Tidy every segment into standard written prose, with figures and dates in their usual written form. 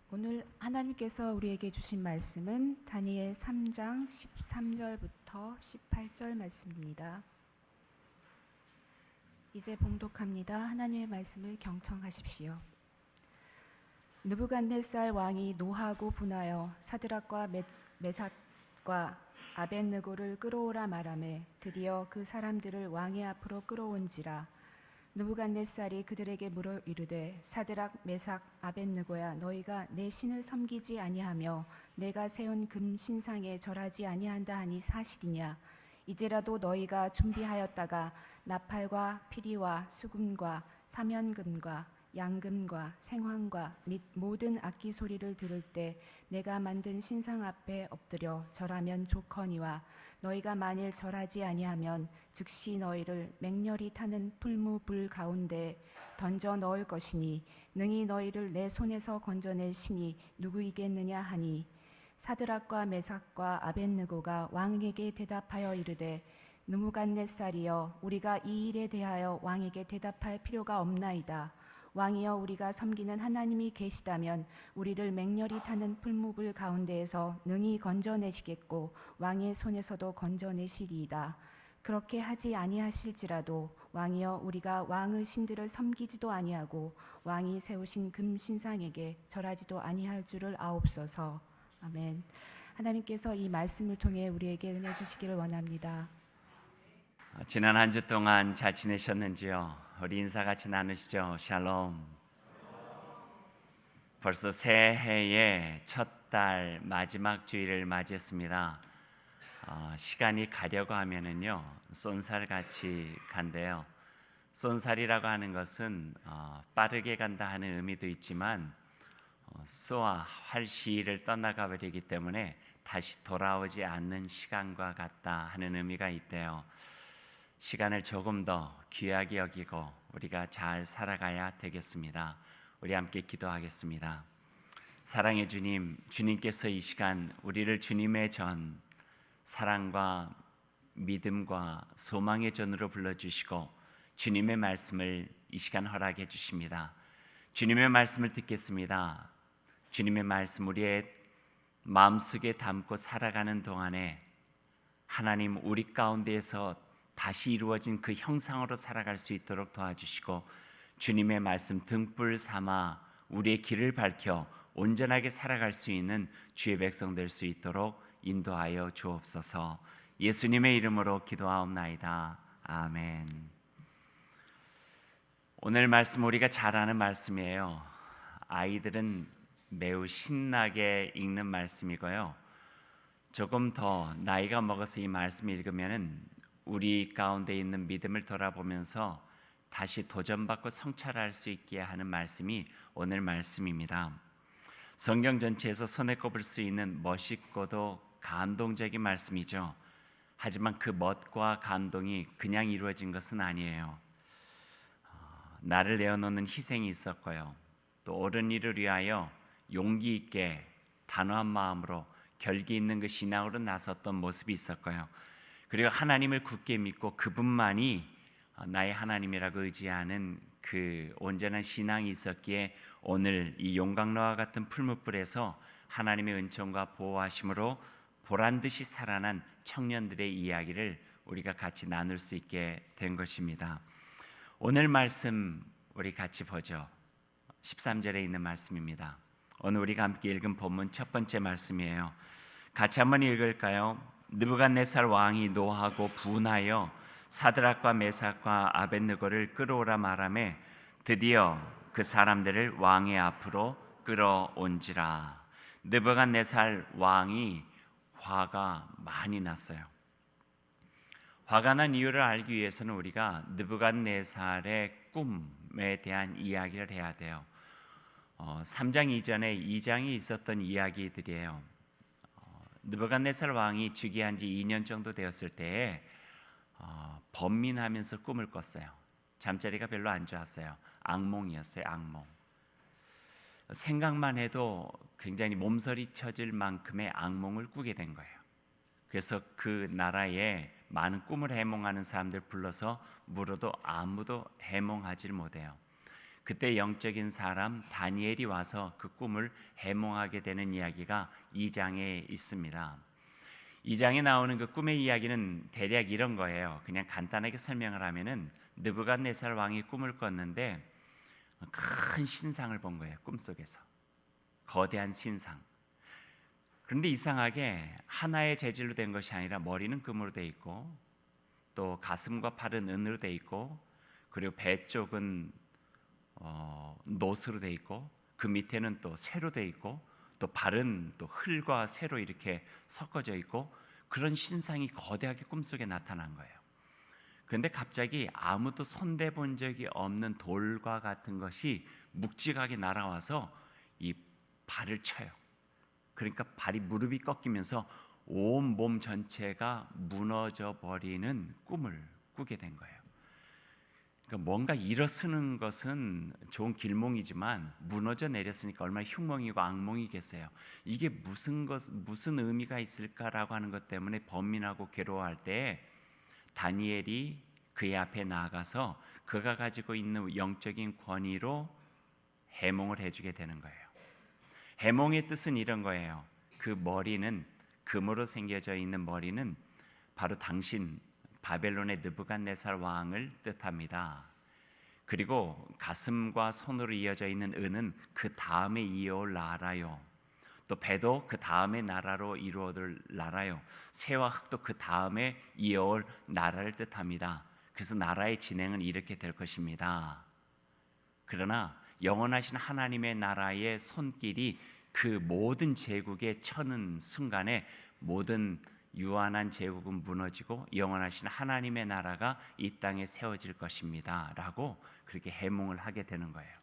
오늘 하나님께서 우리에게 주신 말씀은 다니엘 3장 13절부터 18절 말씀입니다. 이제 봉독합니다. 하나님의 말씀을 경청하십시오. 느부갓네살 왕이 노하고 분하여 사드락과 메삭과 아벳느고를 끌어오라 말하매 드디어 그 사람들을 왕의 앞으로 끌어온지라. 느부갓네살이 그들에게 물어 이르되 사드락 메삭 아벳느고야, 너희가 내 신을 섬기지 아니하며 내가 세운 금 신상에 절하지 아니한다 하니 사실이냐? 이제라도 너희가 준비하였다가 나팔과 피리와 수금과 사면금과 양금과 생황과 및 모든 악기 소리를 들을 때 내가 만든 신상 앞에 엎드려 절하면 좋거니와, 너희가 만일 절하지 아니하면 즉시 너희를 맹렬히 타는 풀무불 가운데 던져 넣을 것이니 능히 너희를 내 손에서 건져낼 신이 누구이겠느냐 하니, 사드락과 메삭과 아벳느고가 왕에게 대답하여 이르되 느부갓네살이여, 우리가 이 일에 대하여 왕에게 대답할 필요가 없나이다. 왕이여, 우리가 섬기는 하나님이 계시다면 우리를 맹렬히 타는 풀무불 가운데에서 능히 건져내시겠고 왕의 손에서도 건져내시리이다. 그렇게 하지 아니하실지라도 왕이여, 우리가 왕의 신들을 섬기지도 아니하고 왕이 세우신 금 신상에게 절하지도 아니할 줄을 아옵소서. 아멘. 하나님께서 이 말씀을 통해 우리에게 은혜 주시기를 원합니다. 지난 한 주 동안 잘 지내셨는지요? 우리 인사 같이 나누시죠. 샬롬. 벌써 새해의 첫 달 마지막 주일을 맞이했습니다. 시간이 가려고 하면은요, 쏜살같이 간대요. 쏜살이라고 하는 것은 빠르게 간다 하는 의미도 있지만 쏘아 활시를 떠나가 버리기 때문에 다시 돌아오지 않는 시간과 같다 하는 의미가 있대요. 시간을 조금 더 귀하게 여기고 우리가 잘 살아가야 되겠습니다. 우리 함께 기도하겠습니다. 사랑의 주님, 주님께서 이 시간 우리를 주님의 전, 사랑과 믿음과 소망의 전으로 불러주시고 주님의 말씀을 이 시간 허락해 주십니다. 주님의 말씀을 듣겠습니다. 주님의 말씀 우리의 마음속에 담고 살아가는 동안에 하나님, 우리 가운데에서 다시 이루어진 그 형상으로 살아갈 수 있도록 도와주시고 주님의 말씀 등불 삼아 우리의 길을 밝혀 온전하게 살아갈 수 있는 주의 백성 될 수 있도록 인도하여 주옵소서. 예수님의 이름으로 기도하옵나이다. 아멘. 오늘 말씀 우리가 잘 아는 말씀이에요. 아이들은 매우 신나게 읽는 말씀이고요. 조금 더 나이가 먹어서 이 말씀을 읽으면 우리 가운데 있는 믿음을 돌아보면서 다시 도전받고 성찰할 수 있게 하는 말씀이 오늘 말씀입니다. 성경 전체에서 손에 꼽을 수 있는 멋있고도 감동적인 말씀이죠. 하지만 그 멋과 감동이 그냥 이루어진 것은 아니에요. 나를 내어놓는 희생이 있었고요. 또 옳은 일을 위하여 용기 있게 단호한 마음으로 결기 있는 그 신앙으로 나섰던 모습이 있었고요. 그리고 하나님을 굳게 믿고 그분만이 나의 하나님이라고 의지하는 그 온전한 신앙이 있었기에 오늘 이 용광로와 같은 풀무불에서 하나님의 은총과 보호하심으로 보란듯이 살아난 청년들의 이야기를 우리가 같이 나눌 수 있게 된 것입니다. 오늘 말씀 우리 같이 보죠. 13절에 있는 말씀입니다. 오늘 우리가 함께 읽은 본문 첫 번째 말씀이에요. 같이 한번 읽을까요? 느부갓네살 왕이 노하고 분하여 사드락과 메삭과 아벳느고를 끌어오라 말하매 드디어 그 사람들을 왕의 앞으로 끌어온지라. 느부갓네살 왕이 화가 많이 났어요. 화가 난 이유를 알기 위해서는 우리가 느부갓네살의 꿈에 대한 이야기를 해야 돼요. 3장 이전에 2장이 있었던 이야기들이에요. 느부갓네살 왕이 즉위한 지 2년 정도 되었을 때에 번민하면서 꿈을 꿨어요. 잠자리가 별로 안 좋았어요. 악몽이었어요. 악몽. 생각만 해도 굉장히 몸서리 쳐질 만큼의 악몽을 꾸게 된 거예요. 그래서 그 나라에 많은 꿈을 해몽하는 사람들 불러서 물어도 아무도 해몽하지 못해요. 그때 영적인 사람 다니엘이 와서 그 꿈을 해몽하게 되는 이야기가 2장에 있습니다. 2장에 나오는 그 꿈의 이야기는 대략 이런 거예요. 그냥 간단하게 설명을 하면은 느부갓네살 왕이 꿈을 꿨는데 큰 신상을 본 거예요. 꿈속에서 거대한 신상. 그런데 이상하게 하나의 재질로 된 것이 아니라 머리는 금으로 돼 있고 또 가슴과 팔은 은으로 돼 있고 그리고 배 쪽은 노스로 돼 있고 그 밑에는 또 쇠로 돼 있고 또 발은 또 흙과 쇠로 이렇게 섞어져 있고 그런 신상이 거대하게 꿈속에 나타난 거예요. 그런데 갑자기 아무도 손대 본 적이 없는 돌과 같은 것이 묵직하게 날아와서 이 발을 쳐요. 그러니까 발이 무릎이 꺾이면서 온 몸 전체가 무너져 버리는 꿈을 꾸게 된 거예요. 그러니까 뭔가 일어서는 것은 좋은 길몽이지만 무너져 내렸으니까 얼마나 흉몽이고 악몽이겠어요. 이게 무슨 의미가 있을까라고 하는 것 때문에 번민하고 괴로워할 때 다니엘이 그의 앞에 나아가서 그가 가지고 있는 영적인 권위로 해몽을 해주게 되는 거예요. 해몽의 뜻은 이런 거예요. 그 머리는 금으로 생겨져 있는 머리는 바로 당신 바벨론의 느부갓네살 왕을 뜻합니다. 그리고 가슴과 손으로 이어져 있는 은은 그 다음에 이어올 나라요. 또 배도 그 다음에 나라로 이루어질 나라요. 새와 흙도 그 다음에 이어올 나라를 뜻합니다. 그래서 나라의 진행은 이렇게 될 것입니다. 그러나 영원하신 하나님의 나라의 손길이 그 모든 제국에 쳐는 순간에 모든 유한한 제국은 무너지고 영원하신 하나님의 나라가 이 땅에 세워질 것입니다 라고 그렇게 해몽을 하게 되는 거예요.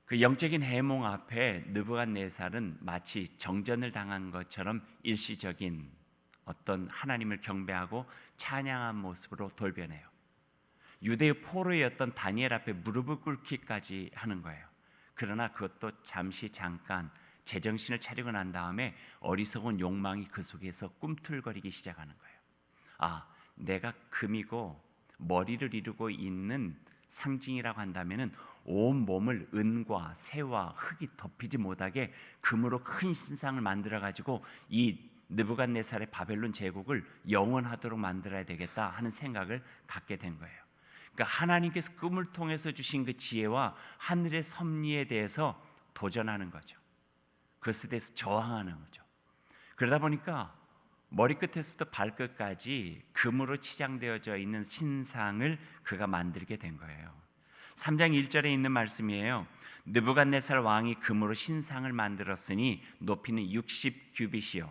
그 영적인 해몽 앞에 느부갓네살은 마치 정전을 당한 것처럼 일시적인 어떤 하나님을 경배하고 찬양한 모습으로 돌변해요. 유대의 포로였던 다니엘 앞에 무릎을 꿇기까지 하는 거예요. 그러나 그것도 잠깐 제정신을 차리고 난 다음에 어리석은 욕망이 그 속에서 꿈틀거리기 시작하는 거예요. 내가 금이고 머리를 이루고 있는 상징이라고 한다면은 온 몸을 은과 쇠와 흙이 덮이지 못하게 금으로 큰 신상을 만들어 가지고 이 느부갓네살의 바벨론 제국을 영원하도록 만들어야 되겠다 하는 생각을 갖게 된 거예요. 그러니까 하나님께서 꿈을 통해서 주신 그 지혜와 하늘의 섭리에 대해서 도전하는 거죠. 그것에 대해서 저항하는 거죠. 그러다 보니까 머리끝에서부터 발끝까지 금으로 치장되어져 있는 신상을 그가 만들게 된 거예요. 3장 1절에 있는 말씀이에요. 느부갓네살 왕이 금으로 신상을 만들었으니 높이는 60규빗이요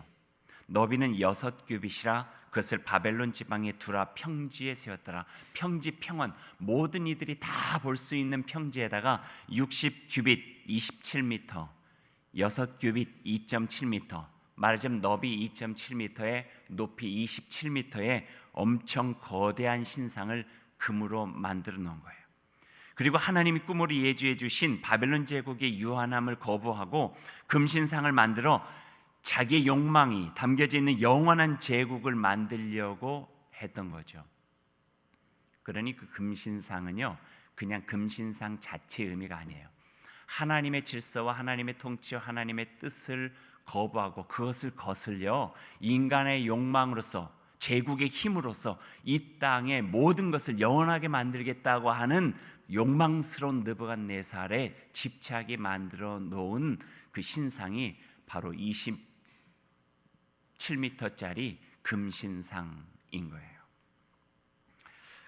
너비는 6규빗이라 그것을 바벨론 지방의 두라 평지에 세웠더라. 평지 평원 모든 이들이 다 볼 수 있는 평지에다가 60규빗 27m 6규빗 2.7m 말하자면 너비 2.7m에 높이 27m의 엄청 거대한 신상을 금으로 만들어 놓은 거예요. 그리고 하나님이 꿈으로 예주해 주신 바벨론 제국의 유한함을 거부하고 금신상을 만들어 자기의 욕망이 담겨져 있는 영원한 제국을 만들려고 했던 거죠. 그러니 그 금신상은요 그냥 금신상 자체의 의미가 아니에요. 하나님의 질서와 하나님의 통치와 하나님의 뜻을 거부하고 그것을 거슬려 인간의 욕망으로서 제국의 힘으로서 이 땅의 모든 것을 영원하게 만들겠다고 하는 욕망스러운 느부갓네살의 집착이 만들어 놓은 그 신상이 바로 27m짜리 금신상인 거예요.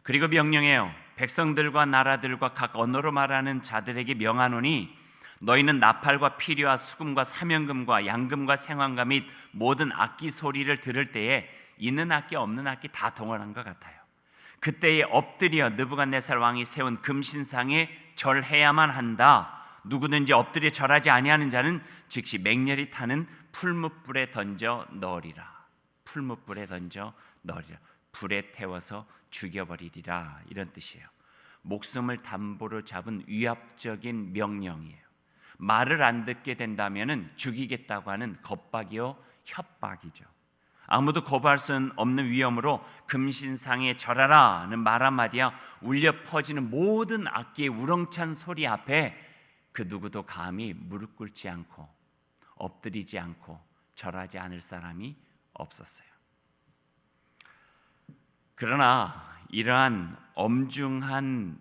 그리고 명령해요. 백성들과 나라들과 각 언어로 말하는 자들에게 명하노니 너희는 나팔과 피리와 수금과 사명금과 양금과 생황과 및 모든 악기 소리를 들을 때에 있는 악기 없는 악기 다 동원한 것 같아요. 그때에 엎드려 느부갓네살 왕이 세운 금신상에 절해야만 한다. 누구든지 엎드려 절하지 아니하는 자는 즉시 맹렬히 타는 풀무불에 던져 넣으리라. 풀무불에 던져 넣으리라. 불에 태워서 죽여버리리라. 이런 뜻이에요. 목숨을 담보로 잡은 위압적인 명령이에요. 말을 안 듣게 된다면은 죽이겠다고 하는 겁박이요 협박이죠. 아무도 거부할 수 없는 위엄으로 금신상에 절하라는 말 한마디야 울려 퍼지는 모든 악기의 우렁찬 소리 앞에 그 누구도 감히 무릎 꿇지 않고 엎드리지 않고 절하지 않을 사람이 없었어요. 그러나 이러한 엄중한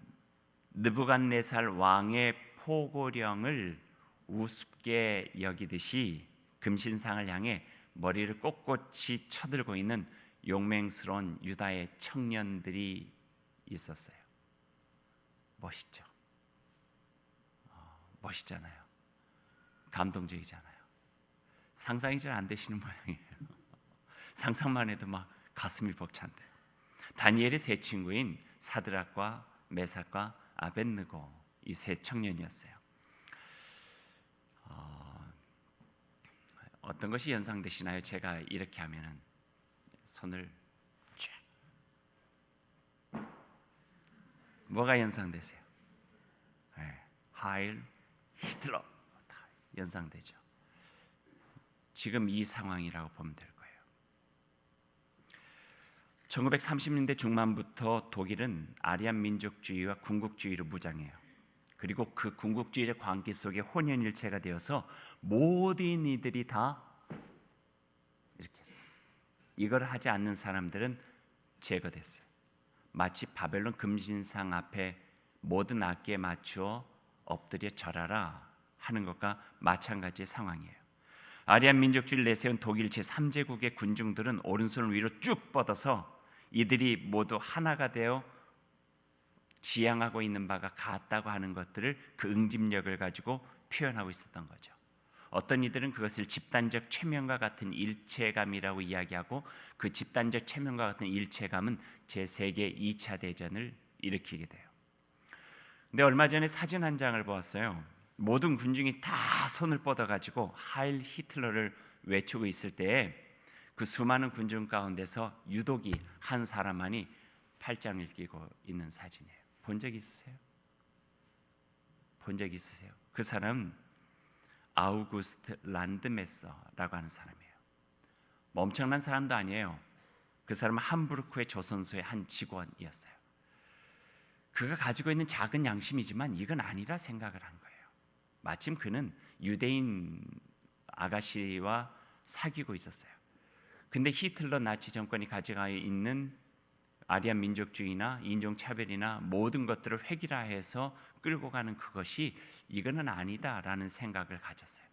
느부갓네살 왕의 포고령을 우습게 여기듯이 금신상을 향해 머리를 꼿꼿이 쳐들고 있는 용맹스러운 유다의 청년들이 있었어요. 멋있죠? 멋있잖아요. 감동적이잖아요. 상상이 잘 안 되시는 모양이에요. 상상만 해도 막 가슴이 벅찬데. 다니엘의 세 친구인 사드락과 메삭과 아벳느고 이 세 청년이었어요. 어떤 것이 연상되시나요? 제가 이렇게 하면은 손을 쫙. 뭐가 연상되세요? 네. 하일 히틀러 연상되죠. 지금 이 상황이라고 보면 될 거예요. 1930년대 중반부터 독일은 아리안 민족주의와 군국주의로 무장해요. 그리고 그 군국주의의 광기 속에 혼연일체가 되어서 모든 이들이 다 이렇게 했어요. 이걸 하지 않는 사람들은 제거됐어요. 마치 바벨론 금신상 앞에 모든 악기에 맞추어 엎드려 절하라 하는 것과 마찬가지의 상황이에요. 아리안 민족주의를 내세운 독일 제3제국의 군중들은 오른손을 위로 쭉 뻗어서 이들이 모두 하나가 되어 지향하고 있는 바가 같다고 하는 것들을 그 응집력을 가지고 표현하고 있었던 거죠. 어떤 이들은 그것을 집단적 최면과 같은 일체감이라고 이야기하고 그 집단적 최면과 같은 일체감은 제2차 2차 대전을 일으키게 돼요. 근데 얼마 전에 사진 한 장을 보았어요. 모든 군중이 다 손을 뻗어가지고 하일 히틀러를 외치고 있을 때에 그 수많은 군중 가운데서 유독이 한 사람만이 팔짱을 끼고 있는 사진이에요. 본 적 있으세요? 본 적 있으세요? 그 사람은 아우구스트 란드메서라고 하는 사람이에요. 뭐 엄청난 사람도 아니에요. 그 사람은 함부르크의 조선소의 한 직원이었어요. 그가 가지고 있는 작은 양심이지만 이건 아니라 생각을 한 거예요. 마침 그는 유대인 아가씨와 사귀고 있었어요. 근데 히틀러 나치 정권이 가져가 있는 아리안 민족주의나 인종차별이나 모든 것들을 획일화해서 끌고 가는 그것이 이거는 아니다라는 생각을 가졌어요.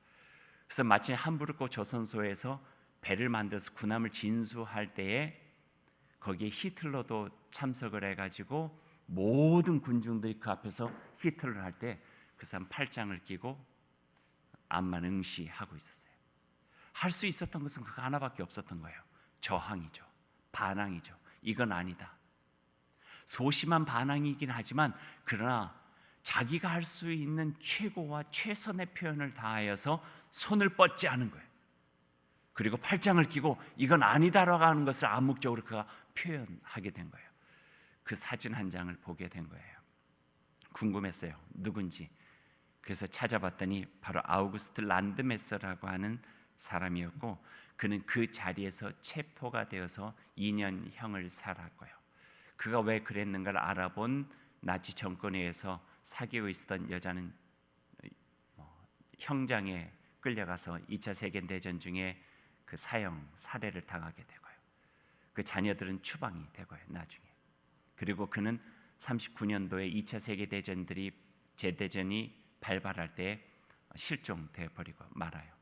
그래서 마치 함부르크 조선소에서 배를 만들어서 군함을 진수할 때에 거기에 히틀러도 참석을 해가지고 모든 군중들이 그 앞에서 히틀러를 할 때 그 사람 팔짱을 끼고 암만 응시하고 있었어요. 할 수 있었던 것은 그거 하나밖에 없었던 거예요. 저항이죠. 반항이죠. 이건 아니다. 소심한 반항이긴 하지만 그러나 자기가 할 수 있는 최고와 최선의 표현을 다하여서 손을 뻗지 않은 거예요. 그리고 팔짱을 끼고 이건 아니다라고 하는 것을 암묵적으로 그가 표현하게 된 거예요. 그 사진 한 장을 보게 된 거예요. 궁금했어요. 누군지. 그래서 찾아봤더니 바로 아우구스트 란드메서라고 하는 사람이었고 그는 그 자리에서 체포가 되어서 2년형을 살았고요. 그가 왜 그랬는가를 알아본 나치 정권에 의해서 사귀고 있었던 여자는 형장에 끌려가서 2차 세계대전 중에 그 사형, 살해를 당하게 되고요. 그 자녀들은 추방이 되고요. 나중에. 그리고 그는 39년도에 2차 세계대전이 발발할 때 실종돼 버리고 말아요.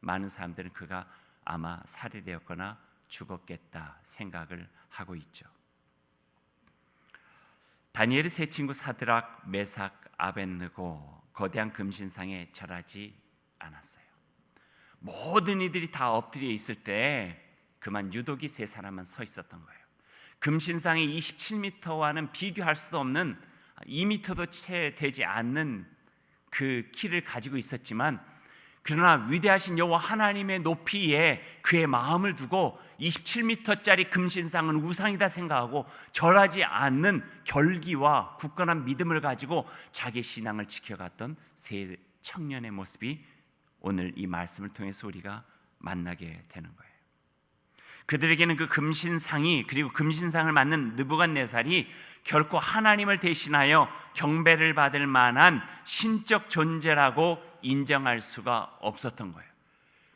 많은 사람들은 그가 아마 살해되었거나 죽었겠다 생각을 하고 있죠. 다니엘의 세 친구 사드락, 메삭, 아벳느고 거대한 금신상에 절하지 않았어요. 모든 이들이 다 엎드려 있을 때 그만 유독이 세 사람만 서 있었던 거예요. 금신상이 27m와는 비교할 수도 없는 2m도 채 되지 않는 그 키를 가지고 있었지만 그러나 위대하신 여호와 하나님의 높이에 그의 마음을 두고 27m짜리 금신상은 우상이다 생각하고 절하지 않는 결기와 굳건한 믿음을 가지고 자기 신앙을 지켜갔던 세 청년의 모습이 오늘 이 말씀을 통해서 우리가 만나게 되는 거예요. 그들에게는 그 금신상이, 그리고 금신상을 맡는 느부갓네살이 결코 하나님을 대신하여 경배를 받을 만한 신적 존재라고 인정할 수가 없었던 거예요.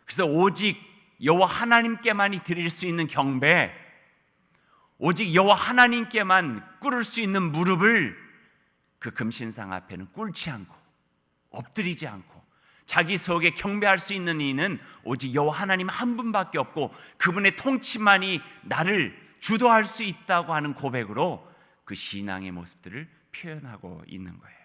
그래서 오직 여호와 하나님께만이 드릴 수 있는 경배, 오직 여호와 하나님께만 꿇을 수 있는 무릎을 그 금신상 앞에는 꿇지 않고 엎드리지 않고 자기 속에 경배할 수 있는 이는 오직 여호와 하나님 한 분밖에 없고 그분의 통치만이 나를 주도할 수 있다고 하는 고백으로 그 신앙의 모습들을 표현하고 있는 거예요.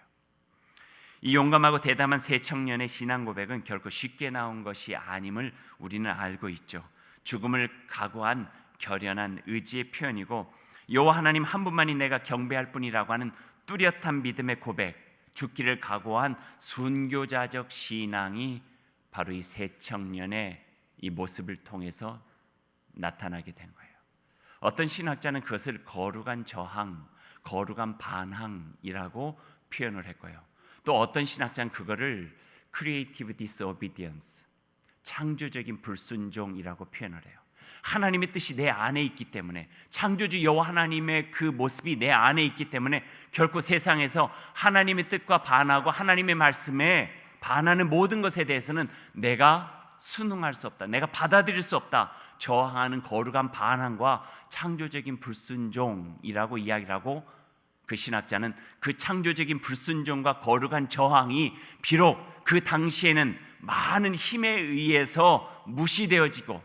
이 용감하고 대담한 세 청년의 신앙 고백은 결코 쉽게 나온 것이 아님을 우리는 알고 있죠. 죽음을 각오한 결연한 의지의 표현이고 여호와 하나님 한 분만이 내가 경배할 뿐이라고 하는 뚜렷한 믿음의 고백, 죽기를 각오한 순교자적 신앙이 바로 이 세 청년의 이 모습을 통해서 나타나게 된 거예요. 어떤 신학자는 그것을 거룩한 저항, 거룩한 반항이라고 표현을 했고요. 또 어떤 신학자는 그거를 creative disobedience, 창조적인 불순종이라고 표현을 해요. 하나님의 뜻이 내 안에 있기 때문에, 창조주 여호와 하나님의 그 모습이 내 안에 있기 때문에 결코 세상에서 하나님의 뜻과 반하고 하나님의 말씀에 반하는 모든 것에 대해서는 내가 순응할 수 없다, 내가 받아들일 수 없다, 저항하는 거룩한 반항과 창조적인 불순종이라고 이야기를 하고, 그 신학자는 그 창조적인 불순종과 거룩한 저항이 비록 그 당시에는 많은 힘에 의해서 무시되어지고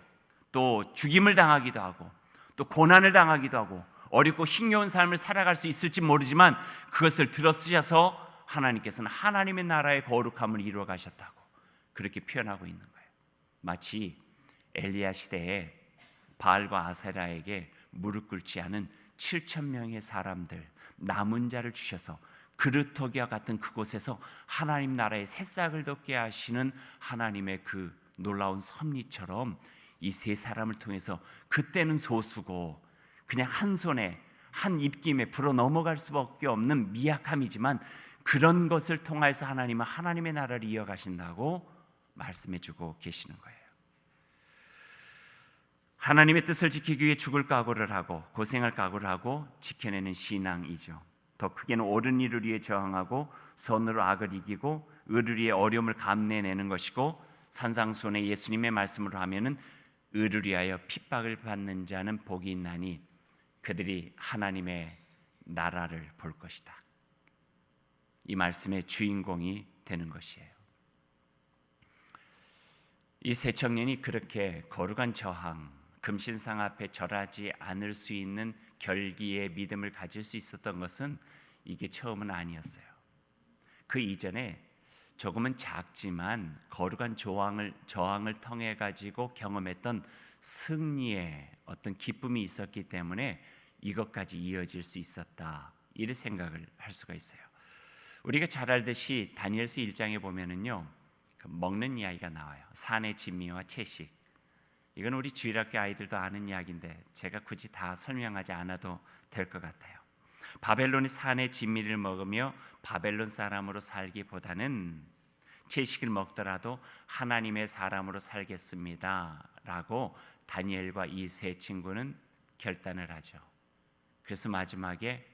또 죽임을 당하기도 하고 또 고난을 당하기도 하고 어렵고 힘겨운 삶을 살아갈 수 있을지 모르지만 그것을 들어쓰셔서 하나님께서는 하나님의 나라의 거룩함을 이루어 가셨다고 그렇게 표현하고 있는 거예요. 마치 엘리야 시대에 바알과 아세라에게 무릎 꿇지 않은 7,000명의 사람들, 남은 자를 주셔서 그루터기와 같은 그곳에서 하나님 나라의 새싹을 돋게 하시는 하나님의 그 놀라운 섭리처럼 이 세 사람을 통해서 그때는 소수고 그냥 한 손에 한 입김에 불어 넘어갈 수밖에 없는 미약함이지만 그런 것을 통해서 하나님은 하나님의 나라를 이어가신다고 말씀해주고 계시는 거예요. 하나님의 뜻을 지키기 위해 죽을 각오를 하고 고생할 각오를 하고 지켜내는 신앙이죠. 더 크게는 옳은 일을 위해 저항하고 선으로 악을 이기고 의를 위해 어려움을 감내내는 것이고 산상수훈의 예수님의 말씀으로 하면은 의를 위하여 핍박을 받는 자는 복이 있나니 그들이 하나님의 나라를 볼 것이다. 이 말씀의 주인공이 되는 것이에요. 이 세 청년이 그렇게 거룩한 저항, 금신상 앞에 절하지 않을 수 있는 결기의 믿음을 가질 수 있었던 것은 이게 처음은 아니었어요. 그 이전에 조금은 작지만 거룩한 저항을 통해 가지고 경험했던 승리의 어떤 기쁨이 있었기 때문에 이것까지 이어질 수 있었다, 이런 생각을 할 수가 있어요. 우리가 잘 알듯이 다니엘서 1장에 보면은요, 먹는 이야기가 나와요. 산의 진미와 채식. 이건 우리 주일학교 아이들도 아는 이야기인데 제가 굳이 다 설명하지 않아도 될 것 같아요. 바벨론의 산의 진미를 먹으며 바벨론 사람으로 살기보다는 채식을 먹더라도 하나님의 사람으로 살겠습니다 라고 다니엘과 이 세 친구는 결단을 하죠. 그래서 마지막에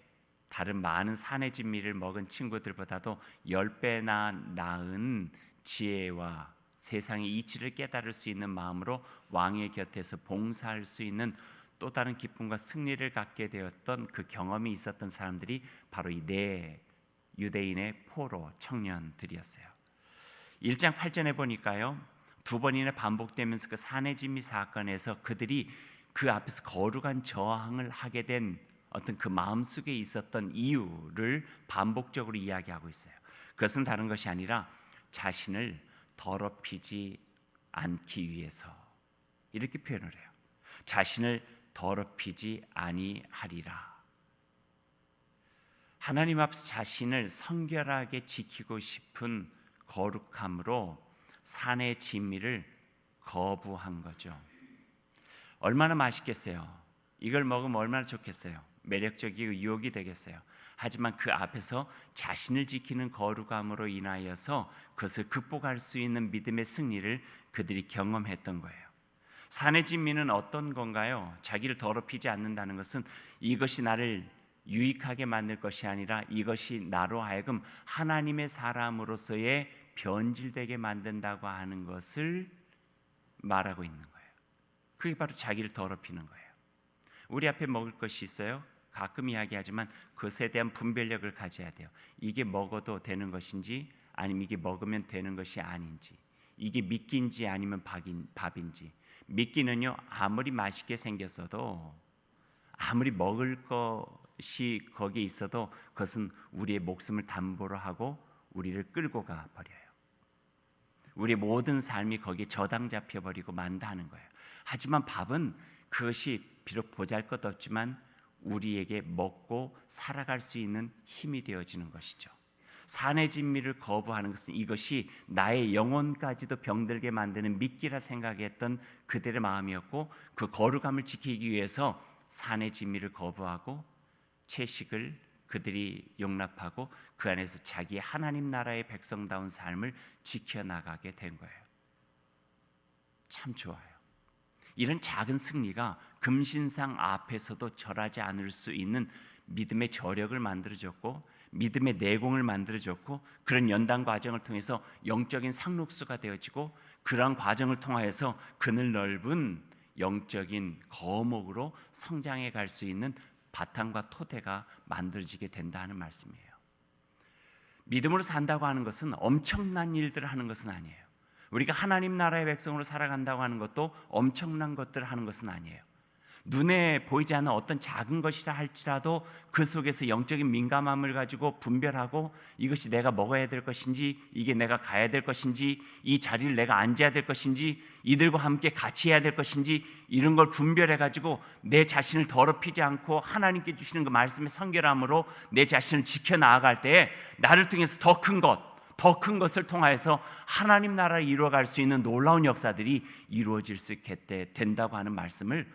다른 많은 산의 진미를 먹은 친구들보다도 10배나 나은 지혜와 세상의 이치를 깨달을 수 있는 마음으로 왕의 곁에서 봉사할 수 있는 또 다른 기쁨과 승리를 갖게 되었던 그 경험이 있었던 사람들이 바로 이 네 유대인의 포로 청년들이었어요. 1장 8절에 보니까요, 두 번이나 반복되면서 그 산의 진미 사건에서 그들이 그 앞에서 거룩한 저항을 하게 된 어떤 그 마음속에 있었던 이유를 반복적으로 이야기하고 있어요. 그것은 다른 것이 아니라 자신을 더럽히지 않기 위해서, 이렇게 표현을 해요. 자신을 더럽히지 아니하리라. 하나님 앞에서 자신을 성결하게 지키고 싶은 거룩함으로 산의 진미를 거부한 거죠. 얼마나 맛있겠어요. 이걸 먹으면 얼마나 좋겠어요. 매력적이고 유혹이 되겠어요. 하지만 그 앞에서 자신을 지키는 거룩함으로 인하여서 그것을 극복할 수 있는 믿음의 승리를 그들이 경험했던 거예요. 산의 진미는 어떤 건가요? 자기를 더럽히지 않는다는 것은 이것이 나를 유익하게 만들 것이 아니라 이것이 나로 하여금 하나님의 사람으로서의 변질되게 만든다고 하는 것을 말하고 있는 거예요. 그게 바로 자기를 더럽히는 거예요. 우리 앞에 먹을 것이 있어요. 가끔 이야기하지만 그것에 대한 분별력을 가져야 돼요. 이게 먹어도 되는 것인지 아니면 이게 먹으면 되는 것이 아닌지, 이게 미끼인지 아니면 밥인지. 미끼는요, 아무리 맛있게 생겼어도, 아무리 먹을 것이 거기에 있어도 그것은 우리의 목숨을 담보로 하고 우리를 끌고 가 버려요. 우리의 모든 삶이 거기에 저당 잡혀버리고 만다는 거예요. 하지만 밥은 그것이 비록 보잘것없지만 우리에게 먹고 살아갈 수 있는 힘이 되어지는 것이죠. 산의 진미를 거부하는 것은 이것이 나의 영혼까지도 병들게 만드는 미끼라 생각했던 그들의 마음이었고, 그 거룩함을 지키기 위해서 산의 진미를 거부하고 채식을 그들이 용납하고 그 안에서 자기 하나님 나라의 백성다운 삶을 지켜나가게 된 거예요. 참 좋아요. 이런 작은 승리가 금신상 앞에서도 절하지 않을 수 있는 믿음의 저력을 만들어줬고, 믿음의 내공을 만들어줬고, 그런 연단 과정을 통해서 영적인 상록수가 되어지고, 그러한 과정을 통하여서 그늘 넓은 영적인 거목으로 성장해 갈 수 있는 바탕과 토대가 만들어지게 된다 하는 말씀이에요. 믿음으로 산다고 하는 것은 엄청난 일들을 하는 것은 아니에요. 우리가 하나님 나라의 백성으로 살아간다고 하는 것도 엄청난 것들을 하는 것은 아니에요. 눈에 보이지 않는 어떤 작은 것이라 할지라도 그 속에서 영적인 민감함을 가지고 분별하고, 이것이 내가 먹어야 될 것인지, 이게 내가 가야 될 것인지, 이 자리를 내가 앉아야 될 것인지, 이들과 함께 같이 해야 될 것인지, 이런 걸 분별해 가지고 내 자신을 더럽히지 않고 하나님께 주시는 그 말씀의 선결함으로 내 자신을 지켜나아갈 때에 나를 통해서 더 큰 것을 통하여서 하나님 나라를 이루어갈 수 있는 놀라운 역사들이 이루어질 수 있게 된다고 하는 말씀을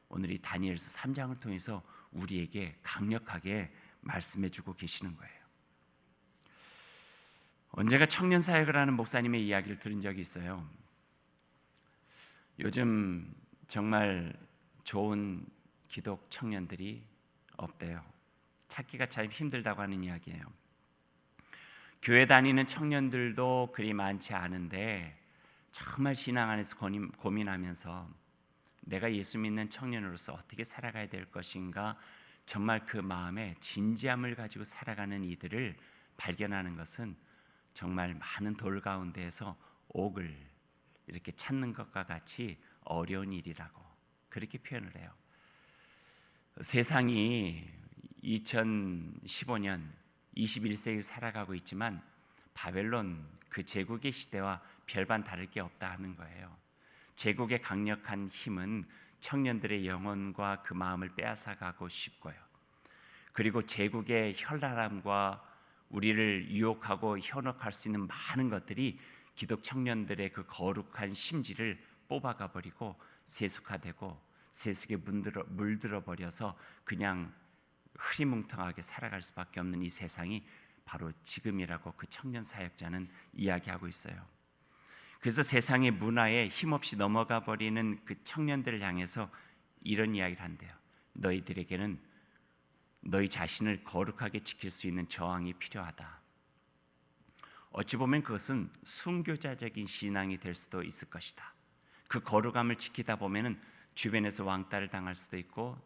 오늘 이 다니엘서 3장을 통해서 우리에게 강력하게 말씀해 주고 계시는 거예요. 언제가 청년 사역을 하는 목사님의 이야기를 들은 적이 있어요. 요즘 정말 좋은 기독 청년들이 없대요. 찾기가 참 힘들다고 하는 이야기예요. 교회 다니는 청년들도 그리 많지 않은데 정말 신앙 안에서 고민하면서 내가 예수 믿는 청년으로서 어떻게 살아가야 될 것인가, 정말 그 마음에 진지함을 가지고 살아가는 이들을 발견하는 것은 정말 많은 돌 가운데에서 옥을 이렇게 찾는 것과 같이 어려운 일이라고 그렇게 표현을 해요. 세상이 2015년 21세기를 살아가고 있지만 바벨론 그 제국의 시대와 별반 다를 게 없다 하는 거예요. 제국의 강력한 힘은 청년들의 영혼과 그 마음을 빼앗아가고 싶고요. 그리고 제국의 현란함과 우리를 유혹하고 현혹할 수 있는 많은 것들이 기독 청년들의 그 거룩한 심지를 뽑아가 버리고 세속화되고 세속에 물들어 버려서 그냥 흐리뭉텅하게 살아갈 수밖에 없는 이 세상이 바로 지금이라고 그 청년 사역자는 이야기하고 있어요. 그래서 세상의 문화에 힘없이 넘어가 버리는 그 청년들을 향해서 이런 이야기를 한대요. 너희들에게는 너희 자신을 거룩하게 지킬 수 있는 저항이 필요하다. 어찌 보면 그것은 순교자적인 신앙이 될 수도 있을 것이다. 그 거룩함을 지키다 보면은 주변에서 왕따를 당할 수도 있고,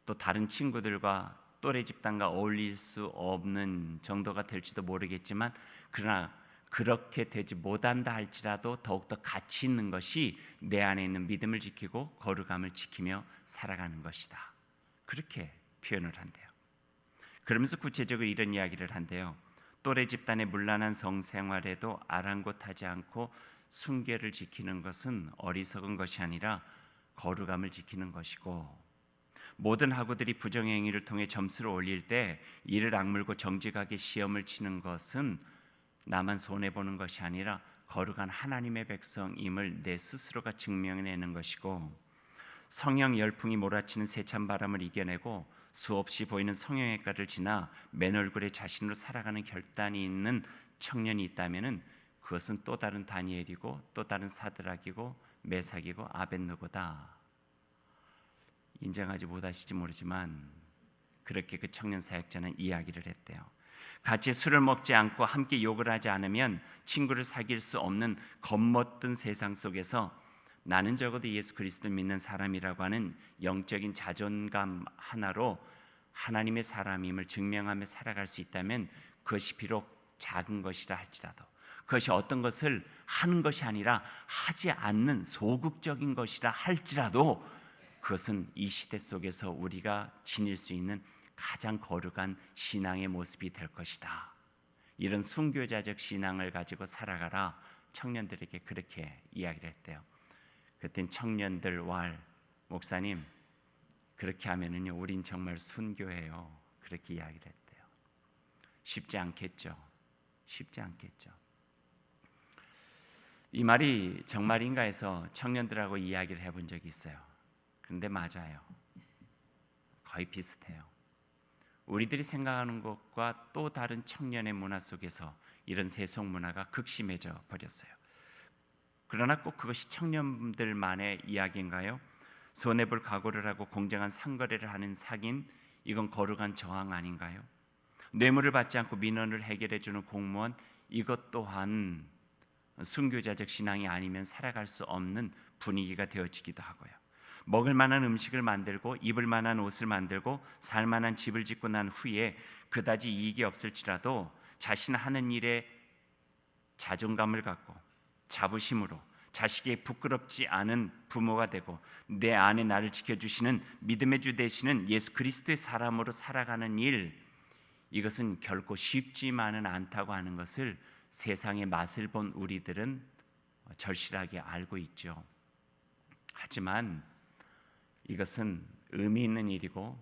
또 다른 친구들과 또래 집단과 어울릴 수 없는 정도가 될지도 모르겠지만, 그러나 그렇게 되지 못한다 할지라도 더욱더 가치 있는 것이 내 안에 있는 믿음을 지키고 거룩함을 지키며 살아가는 것이다. 그렇게 표현을 한대요. 그러면서 구체적으로 이런 이야기를 한대요. 또래 집단의 문란한 성생활에도 아랑곳하지 않고 순결을 지키는 것은 어리석은 것이 아니라 거룩함을 지키는 것이고, 모든 학우들이 부정행위를 통해 점수를 올릴 때 이를 악물고 정직하게 시험을 치는 것은 나만 손해보는 것이 아니라 거룩한 하나님의 백성임을 내 스스로가 증명해내는 것이고, 성령 열풍이 몰아치는 세찬 바람을 이겨내고 수없이 보이는 성형외과를 지나 맨 얼굴에 자신으로 살아가는 결단이 있는 청년이 있다면 그것은 또 다른 다니엘이고 또 다른 사드락이고 메삭이고 아벳느고다. 인정하지 못하실지 모르지만 그렇게 그 청년 사역자는 이야기를 했대요. 같이 술을 먹지 않고 함께 욕을 하지 않으면 친구를 사귈 수 없는 겉멋든 세상 속에서 나는 적어도 예수 그리스도 믿는 사람이라고 하는 영적인 자존감 하나로 하나님의 사람임을 증명하며 살아갈 수 있다면 그것이 비록 작은 것이라 할지라도, 그것이 어떤 것을 하는 것이 아니라 하지 않는 소극적인 것이라 할지라도 그것은 이 시대 속에서 우리가 지닐 수 있는 가장 거룩한 신앙의 모습이 될 것이다. 이런 순교자적 신앙을 가지고 살아가라. 청년들에게 그렇게 이야기를 했대요. 그땐 청년들 왈 목사님, 그렇게 하면은요 우린 정말 순교해요. 그렇게 이야기를 했대요. 쉽지 않겠죠. 쉽지 않겠죠. 이 말이 정말인가 해서 청년들하고 이야기를 해본 적이 있어요. 그런데 맞아요. 거의 비슷해요. 우리들이 생각하는 것과 또 다른 청년의 문화 속에서 이런 세속 문화가 극심해져 버렸어요. 그러나 꼭 그것이 청년들만의 이야기인가요? 손해볼 각오를 하고 공정한 상거래를 하는 사긴, 이건 거룩한 저항 아닌가요? 뇌물을 받지 않고 민원을 해결해주는 공무원, 이것 또한 순교자적 신앙이 아니면 살아갈 수 없는 분위기가 되어지기도 하고요. 먹을 만한 음식을 만들고 입을 만한 옷을 만들고 살 만한 집을 짓고 난 후에 그다지 이익이 없을지라도 자신 하는 일에 자존감을 갖고 자부심으로 자식이 부끄럽지 않은 부모가 되고 내 안에 나를 지켜주시는 믿음의 주 되시는 예수 그리스도의 사람으로 살아가는 일, 이것은 결코 쉽지만은 않다고 하는 것을 세상의 맛을 본 우리들은 절실하게 알고 있죠. 하지만 이것은 의미 있는 일이고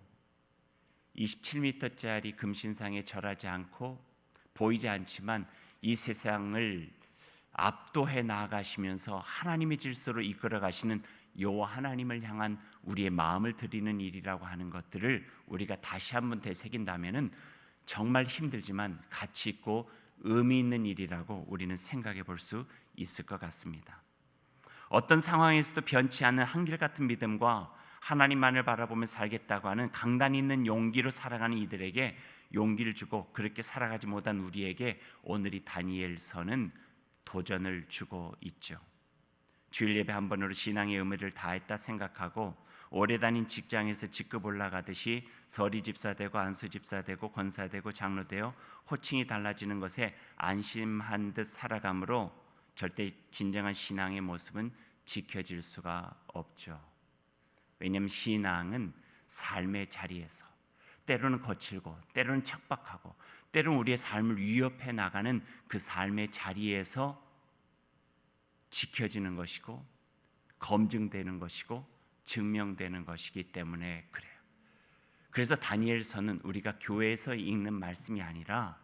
27m짜리 금신상에 절하지 않고 보이지 않지만 이 세상을 압도해 나아가시면서 하나님의 질서로 이끌어 가시는 여호와 하나님을 향한 우리의 마음을 드리는 일이라고 하는 것들을 우리가 다시 한번 되새긴다면은 정말 힘들지만 가치 있고 의미 있는 일이라고 우리는 생각해 볼 수 있을 것 같습니다. 어떤 상황에서도 변치 않는 한결같은 믿음과 하나님만을 바라보며 살겠다고 하는 강단 있는 용기로 살아가는 이들에게 용기를 주고 그렇게 살아가지 못한 우리에게 오늘 이 다니엘서는 도전을 주고 있죠. 주일 예배 한 번으로 신앙의 의무를 다했다 생각하고 오래 다닌 직장에서 직급 올라가듯이 서리 집사 되고 안수 집사 되고 권사 되고 장로 되어 호칭이 달라지는 것에 안심한 듯 살아감으로 절대 진정한 신앙의 모습은 지켜질 수가 없죠. 왜냐하면 신앙은 삶의 자리에서 때로는 거칠고 때로는 척박하고 때로는 우리의 삶을 위협해 나가는 그 삶의 자리에서 지켜지는 것이고 검증되는 것이고 증명되는 것이기 때문에 그래요. 그래서 다니엘서는 우리가 교회에서 읽는 말씀이 아니라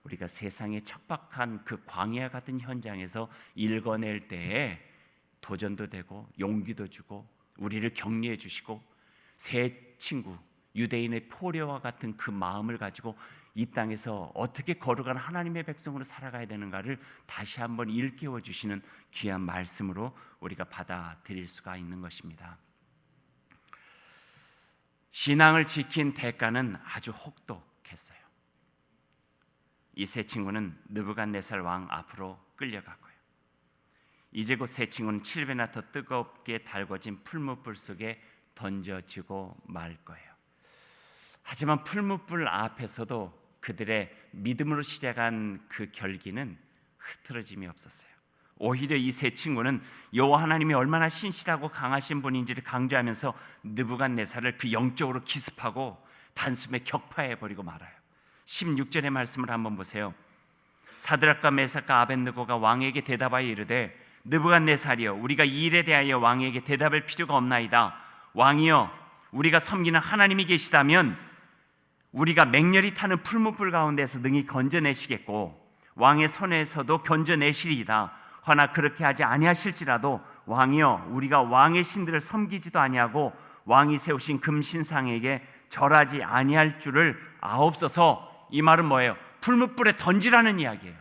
우리가 세상의 척박한 그 광야 같은 현장에서 읽어낼 때에 도전도 되고 용기도 주고 우리를 격려해 주시고 새 친구 유대인의 포로와 같은 그 마음을 가지고 이 땅에서 어떻게 거룩한 하나님의 백성으로 살아가야 되는가를 다시 한번 일깨워 주시는 귀한 말씀으로 우리가 받아들일 수가 있는 것입니다. 신앙을 지킨 대가는 아주 혹독했어요. 이 세 친구는 느부갓네살 왕 앞으로 끌려가고요. 이제 곧 세 친구는 7배나 더 뜨겁게 달궈진 풀무불 속에 던져지고 말 거예요. 하지만 풀무불 앞에서도 그들의 믿음으로 시작한 그 결기는 흐트러짐이 없었어요. 오히려 이 세 친구는 여호와 하나님이 얼마나 신실하고 강하신 분인지를 강조하면서 느부갓네살을 그 영적으로 기습하고 단숨에 격파해버리고 말아요. 16절의 말씀을 한번 보세요. 사드락과 메삭과 아벳느고가 왕에게 대답하여 이르되 느부갓네살이여, 우리가 이 일에 대하여 왕에게 대답할 필요가 없나이다. 왕이여, 우리가 섬기는 하나님이 계시다면 우리가 맹렬히 타는 풀무불 가운데서 능히 건져내시겠고 왕의 손에서도 건져내시리이다. 허나 그렇게 하지 아니하실지라도 왕이여, 우리가 왕의 신들을 섬기지도 아니하고 왕이 세우신 금신상에게 절하지 아니할 줄을 아옵소서. 이 말은 뭐예요? 풀무불에 던지라는 이야기예요.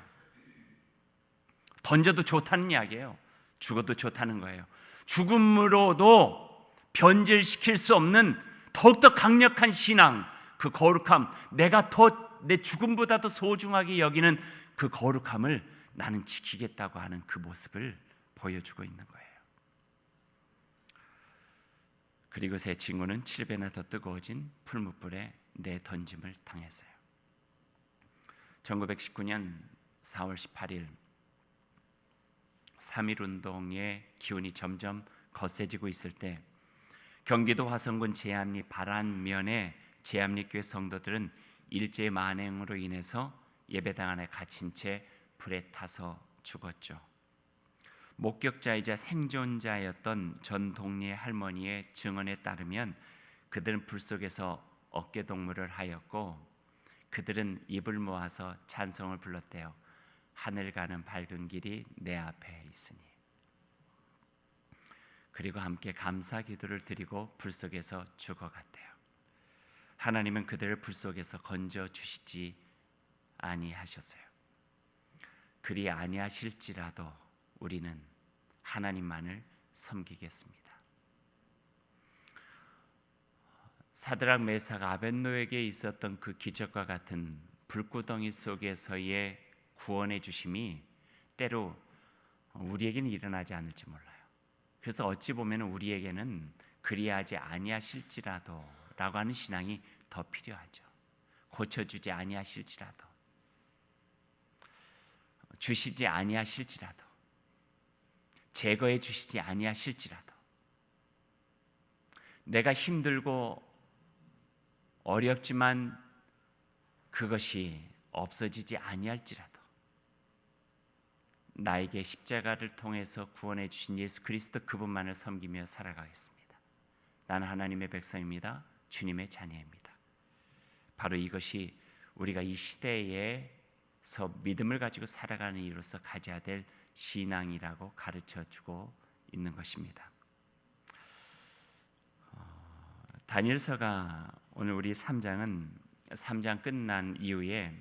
던져도 좋다는 이야기예요. 죽어도 좋다는 거예요. 죽음으로도 변질시킬 수 없는 더욱더 강력한 신앙, 그 거룩함, 내가 더 내 죽음보다도 소중하게 여기는 그 거룩함을 나는 지키겠다고 하는 그 모습을 보여주고 있는 거예요. 그리고 제 친구는 7배나 더 뜨거워진 풀무불에 내던짐을 당했어요. 1919년 4월 18일 3.1운동의 기운이 점점 거세지고 있을 때 경기도 화성군 제암리 바란면의 제암리교회 성도들은 일제의 만행으로 인해서 예배당 안에 갇힌 채 불에 타서 죽었죠. 목격자이자 생존자였던 전 동네 할머니의 증언에 따르면 그들은 불 속에서 어깨동무를 하였고 그들은 입을 모아서 찬송을 불렀대요. 하늘 가는 밝은 길이 내 앞에 있으니. 그리고 함께 감사 기도를 드리고 불 속에서 죽어갔대요. 하나님은 그들을 불 속에서 건져 주시지 아니하셨어요. 그리 아니하실지라도 우리는 하나님만을 섬기겠습니다. 사드락 메삭 아벳노에게 있었던 그 기적과 같은 불구덩이 속에서의 구원의 주심이 때로 우리에게는 일어나지 않을지 몰라요. 그래서 어찌 보면 우리에게는 그리하지 아니하실지라도 라고 하는 신앙이 더 필요하죠. 고쳐주지 아니하실지라도, 주시지 아니하실지라도, 제거해 주시지 아니하실지라도, 내가 힘들고 어렵지만 그것이 없어지지 아니할지라도 나에게 십자가를 통해서 구원해 주신 예수 그리스도 그분만을 섬기며 살아가겠습니다. 나는 하나님의 백성입니다. 주님의 자녀입니다. 바로 이것이 우리가 이 시대에서 믿음을 가지고 살아가는 이로서 가져야 될 신앙이라고 가르쳐주고 있는 것입니다. 다니엘서가 오늘 우리 3장은 3장 끝난 이후에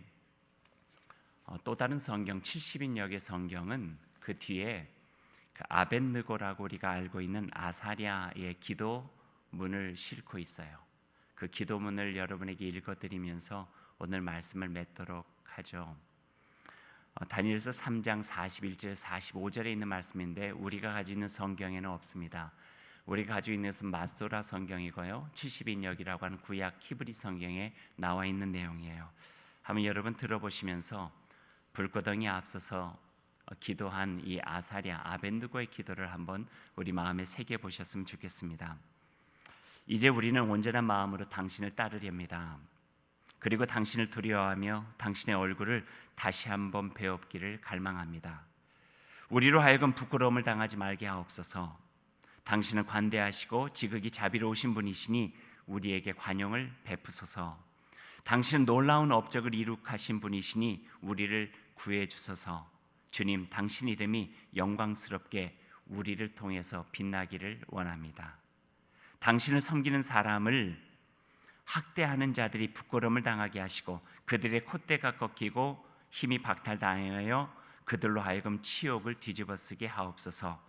또 다른 성경 70인역의 성경은 그 뒤에 그 아벳느고라고 우리가 알고 있는 아사랴의 기도문을 싣고 있어요. 그 기도문을 여러분에게 읽어드리면서 오늘 말씀을 맺도록 하죠. 다니엘서 3장 41절 45절에 있는 말씀인데 우리가 가지고 있는 성경에는 없습니다. 우리가 가지고 있는 것은 마소라 성경이고요. 70인역이라고 하는 구약 히브리 성경에 나와 있는 내용이에요. 한번 여러분 들어보시면서 불구덩이 앞서서 기도한 이 아사랴 아벳느고의 기도를 한번 우리 마음에 새겨 보셨으면 좋겠습니다. 이제 우리는 온전한 마음으로 당신을 따르렵니다. 그리고 당신을 두려워하며 당신의 얼굴을 다시 한번 배웁기를 갈망합니다. 우리로 하여금 부끄러움을 당하지 말게 하옵소서. 당신은 관대하시고 지극히 자비로우신 분이시니 우리에게 관용을 베푸소서. 당신은 놀라운 업적을 이룩하신 분이시니 우리를 구해 주소서. 주님, 당신 이름이 영광스럽게 우리를 통해서 빛나기를 원합니다. 당신을 섬기는 사람을 학대하는 자들이 부끄러움을 당하게 하시고 그들의 콧대가 꺾이고 힘이 박탈당하여 그들로 하여금 치욕을 뒤집어쓰게 하옵소서.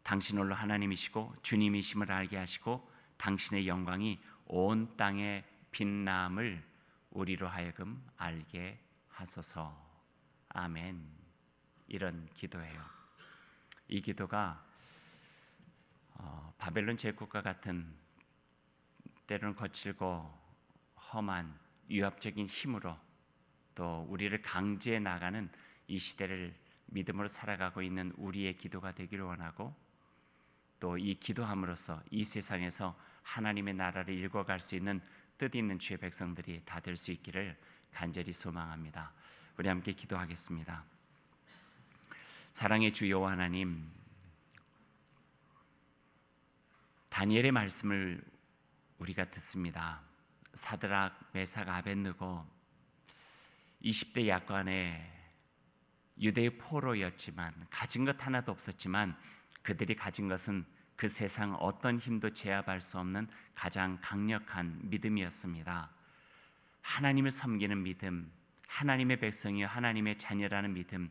당신 홀로 하나님이시고 주님이심을 알게 하시고 당신의 영광이 온 땅에 빛남을 우리로 하여금 알게 하소서. 아멘. 이런 기도예요. 이 기도가 바벨론 제국과 같은 때로는 거칠고 험한 위압적인 힘으로 또 우리를 강제해 나가는 이 시대를 믿음으로 살아가고 있는 우리의 기도가 되기를 원하고 또 이 기도함으로써 이 세상에서 하나님의 나라를 일궈갈 수 있는 뜻 있는 주의 백성들이 다 될 수 있기를 간절히 소망합니다. 우리 함께 기도하겠습니다. 사랑의 주 여호와 하나님, 다니엘의 말씀을 우리가 듣습니다. 사드락, 메삭, 아벳느고 20대 약관의 유대의 포로였지만 가진 것 하나도 없었지만 그들이 가진 것은 그 세상 어떤 힘도 제압할 수 없는 가장 강력한 믿음이었습니다. 하나님을 섬기는 믿음, 하나님의 백성이요 하나님의 자녀라는 믿음,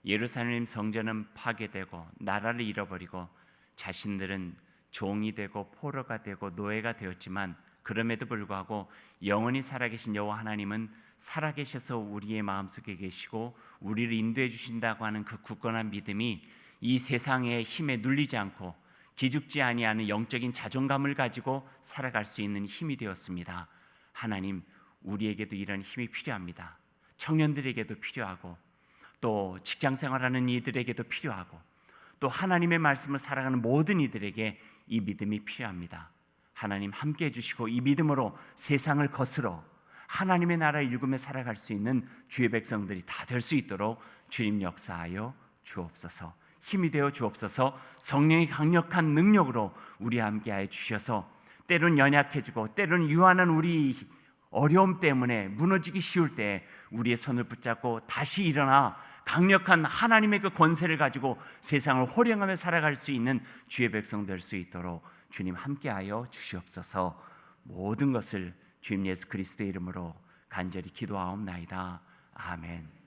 예루살렘 성전은 파괴되고 나라를 잃어버리고 자신들은 종이 되고 포로가 되고 노예가 되었지만 그럼에도 불구하고 영원히 살아계신 여호와 하나님은 살아계셔서 우리의 마음속에 계시고 우리를 인도해 주신다고 하는 그 굳건한 믿음이 이 세상의 힘에 눌리지 않고 기죽지 아니하는 영적인 자존감을 가지고 살아갈 수 있는 힘이 되었습니다. 하나님, 우리에게도 이런 힘이 필요합니다. 청년들에게도 필요하고 또 직장생활하는 이들에게도 필요하고 또 하나님의 말씀을 살아가는 모든 이들에게 이 믿음이 필요합니다. 하나님 함께 해주시고 이 믿음으로 세상을 거스러 하나님의 나라의 일금에 살아갈 수 있는 주의 백성들이 다 될 수 있도록 주님 역사하여 주옵소서. 힘이 되어 주옵소서. 성령의 강력한 능력으로 우리와 함께하여 주셔서 때론 연약해지고 때론 유한한 우리 어려움 때문에 무너지기 쉬울 때 우리의 손을 붙잡고 다시 일어나 강력한 하나님의 그 권세를 가지고 세상을 호령하며 살아갈 수 있는 주의 백성 될 수 있도록 주님 함께하여 주시옵소서. 모든 것을 주님 예수 그리스도의 이름으로 간절히 기도하옵나이다. 아멘.